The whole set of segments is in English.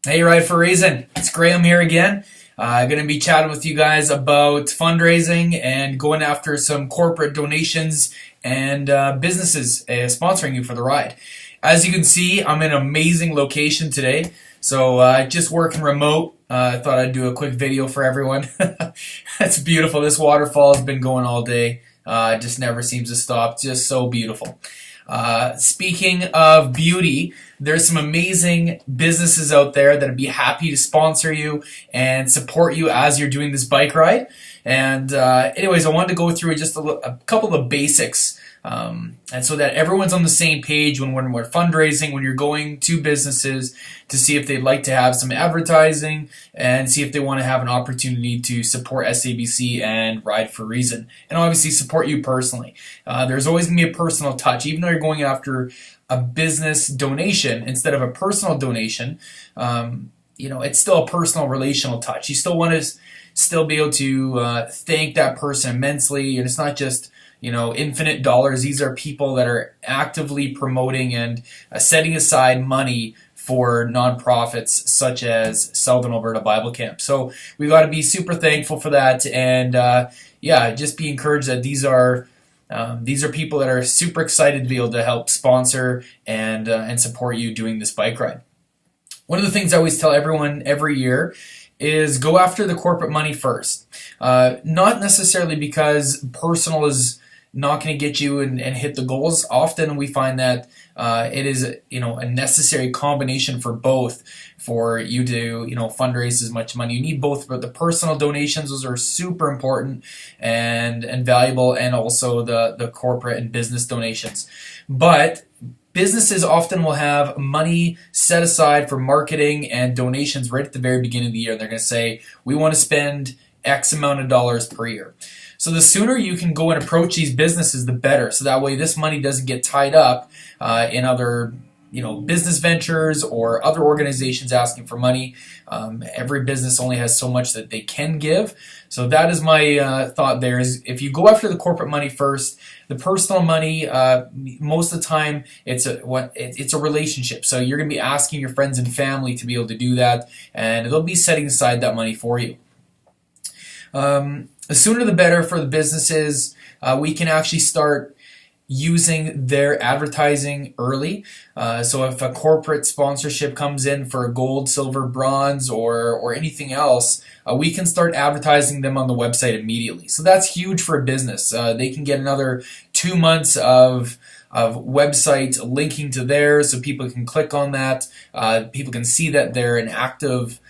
Hey, RFAR, it's Graham here again. I'm going to be chatting with you guys about fundraising and going after some corporate donations and businesses sponsoring you for the ride. As you can see, I'm in an amazing location today. So just working remote. I thought I'd do a quick video for everyone. It's beautiful. This waterfall has been going all day. It just never seems to stop. Just so beautiful. Speaking of beauty, there's some amazing businesses out there that would be happy to sponsor you and support you as you're doing this bike ride. And anyways, I wanted to go through just a couple of basics, and so that everyone's on the same page when we're fundraising, when you're going to businesses to see if they'd like to have some advertising and see if they want to have an opportunity to support SABC and Ride for Reason, and obviously support you personally. There's always going to be a personal touch, even though you're going after a business donation instead of a personal donation. It's still a personal relational touch. You still want to still be able to thank that person immensely, and it's not just infinite dollars. These are people that are actively promoting and setting aside money for nonprofits such as Southern Alberta Bible Camp. So we've got to be super thankful for that, and just be encouraged that these are people that are super excited to be able to help sponsor and support you doing this bike ride. One of the things I always tell everyone every year is go after the corporate money first. Not necessarily because personal is not going to get you and hit the goals. Often we find that it is a necessary combination for both, for you to fundraise as much money. You need both, but the personal donations, those are super important and valuable, and also the corporate and business donations. But businesses often will have money set aside for marketing and donations right at the very beginning of the year. They're going to say, we want to spend X amount of dollars per year. So the sooner you can go and approach these businesses, the better. So that way this money doesn't get tied up in other business ventures or other organizations asking for money. Every business only has so much that they can give. So that is my thought there, is if you go after the corporate money first, the personal money, most of the time it's a relationship. So you're going to be asking your friends and family to be able to do that, and they'll be setting aside that money for you. The sooner the better for the businesses. We can actually start using their advertising early. So if a corporate sponsorship comes in for a gold, silver, bronze, or anything else, we can start advertising them on the website immediately. So that's huge for a business. They can get another 2 months of website linking to theirs, so people can click on that. People can see that they're an active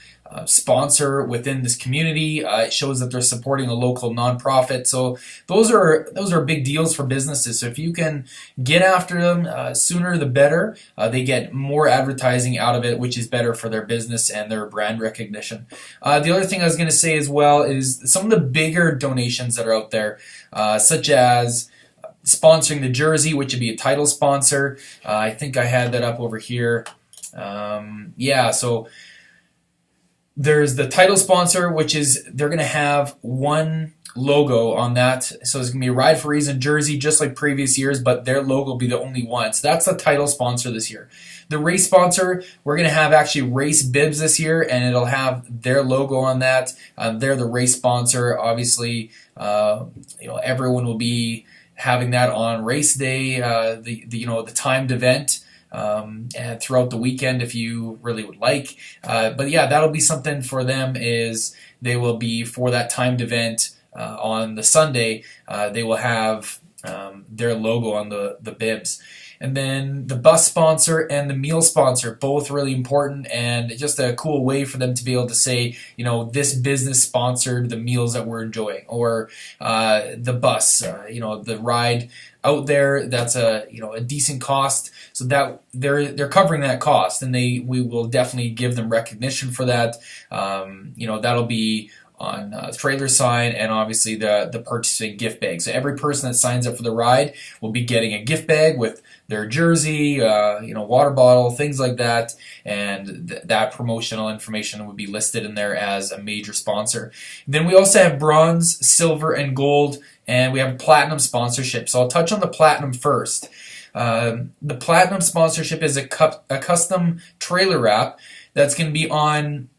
sponsor within this community. It shows that they're supporting a local nonprofit. So those are big deals for businesses. So if you can get after them sooner, the better. They get more advertising out of it, which is better for their business and their brand recognition. The other thing I was going to say as well is some of the bigger donations that are out there, such as sponsoring the jersey, which would be a title sponsor. I think I had that up over here. So there's the title sponsor, which is they're going to have one logo on that. So it's going to be a Ride for Reason jersey, just like previous years, but their logo will be the only one. So that's the title sponsor this year. The race sponsor, we're going to have actually race bibs this year, and it'll have their logo on that. They're the race sponsor. Obviously, everyone will be having that on race day, the timed event. And throughout the weekend if you really would like. But yeah, that'll be something for them, is they will be, for that timed event on the Sunday, they will have their logo on the bibs. And then the bus sponsor and the meal sponsor, both really important, and just a cool way for them to be able to say, this business sponsored the meals that we're enjoying, or the bus, the ride out there, that's a decent cost, so that they're covering that cost, and we will definitely give them recognition for that. That'll be on trailer sign, and obviously the purchasing gift bag. So every person that signs up for the ride will be getting a gift bag with their jersey, water bottle, things like that, and that promotional information would be listed in there as a major sponsor. Then we also have bronze, silver, and gold, and we have platinum sponsorship. So I'll touch on the platinum first. The platinum sponsorship is a custom trailer wrap that's going to be on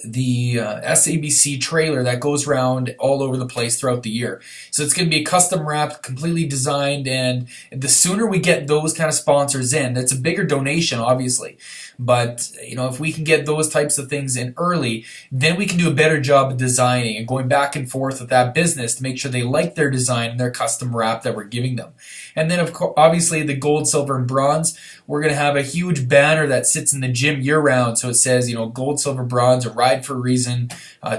the SABC trailer that goes around all over the place throughout the year. So it's going to be custom wrapped, completely designed, and the sooner we get those kind of sponsors in, it's a bigger donation, obviously. But if we can get those types of things in early, then we can do a better job of designing and going back and forth with that business to make sure they like their design and their custom wrap that we're giving them. And then, of course, obviously, the gold, silver, and bronze, we're going to have a huge banner that sits in the gym year-round. So it says, gold, silver, bronze, a Ride for a Reason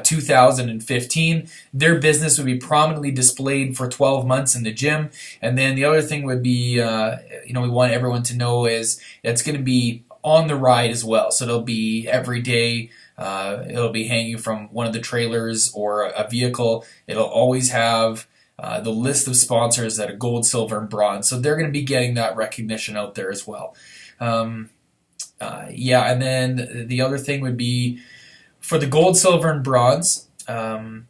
2015. Their business would be prominently displayed for 12 months in the gym. And then the other thing would be, we want everyone to know is it's going to be on the ride as well. So it'll be every day. It'll be hanging from one of the trailers or a vehicle. It'll always have the list of sponsors that are gold, silver, and bronze. So they're going to be getting that recognition out there as well. And then the other thing would be for the gold, silver, and bronze,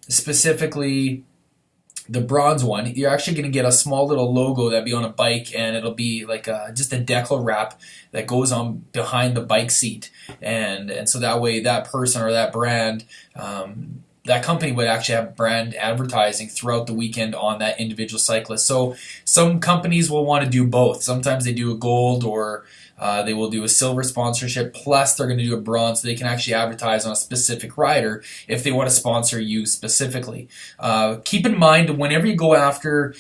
specifically the bronze one, you're actually going to get a small little logo that'll be on a bike, and it'll be like just a decal wrap that goes on behind the bike seat. And so that way that person or that brand, that company would actually have brand advertising throughout the weekend on that individual cyclist. So some companies will want to do both. Sometimes they do a gold or they will do a silver sponsorship, plus they're going to do a bronze so they can actually advertise on a specific rider if they want to sponsor you specifically. Keep in mind, whenever you go after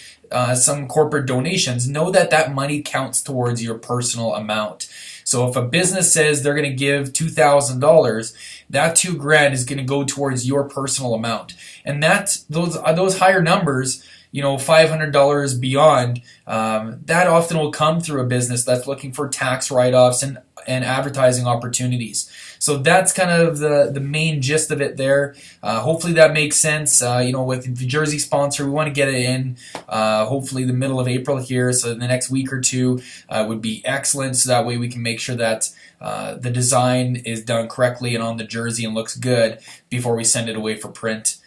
some corporate donations, know that that money counts towards your personal amount. So if a business says they're going to give $2,000, that $2,000 is going to go towards your personal amount. And that's those higher numbers, $500 beyond, that often will come through a business that's looking for tax write-offs and advertising opportunities. So that's kind of the main gist of it there. Hopefully that makes sense. With the jersey sponsor, we want to get it in hopefully the middle of April here. So in the next week or two would be excellent. So that way we can make sure that the design is done correctly and on the jersey and looks good before we send it away for print.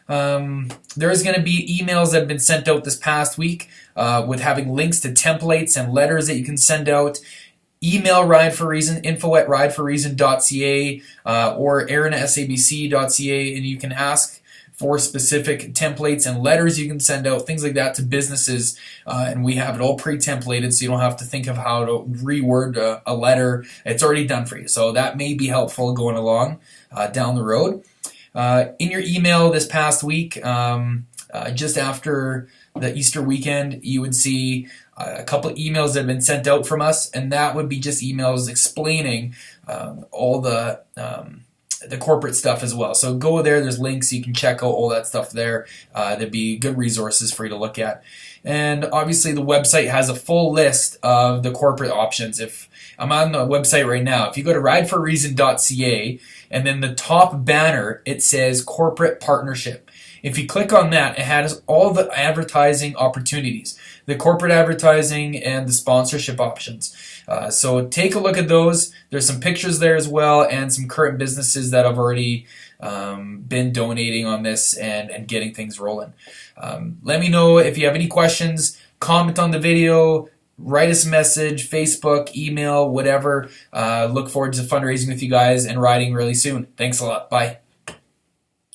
There is going to be emails that have been sent out this past week with having links to templates and letters that you can send out. Email Ride for a Reason, info@rideforreason.ca or aaron@sabc.ca, and you can ask for specific templates and letters you can send out, things like that to businesses, and we have it all pre-templated so you don't have to think of how to reword a letter. It's already done for you, so that may be helpful going along down the road. In your email this past week, just after the Easter weekend, you would see a couple of emails that have been sent out from us, and that would be just emails explaining all the corporate stuff as well. So go there, there's links, you can check out all that stuff there. There'd be good resources for you to look at. And obviously the website has a full list of the corporate options. If I'm on the website right now, if you go to rideforreason.ca and then the top banner, it says corporate partnership. If you click on that, it has all the advertising opportunities, the corporate advertising and the sponsorship options. So take a look at those. There's some pictures there as well and some current businesses that have already been donating on this and getting things rolling. Let me know if you have any questions, comment on the video, write us a message, Facebook, email, whatever. Look forward to fundraising with you guys and riding really soon. Thanks a lot. Bye.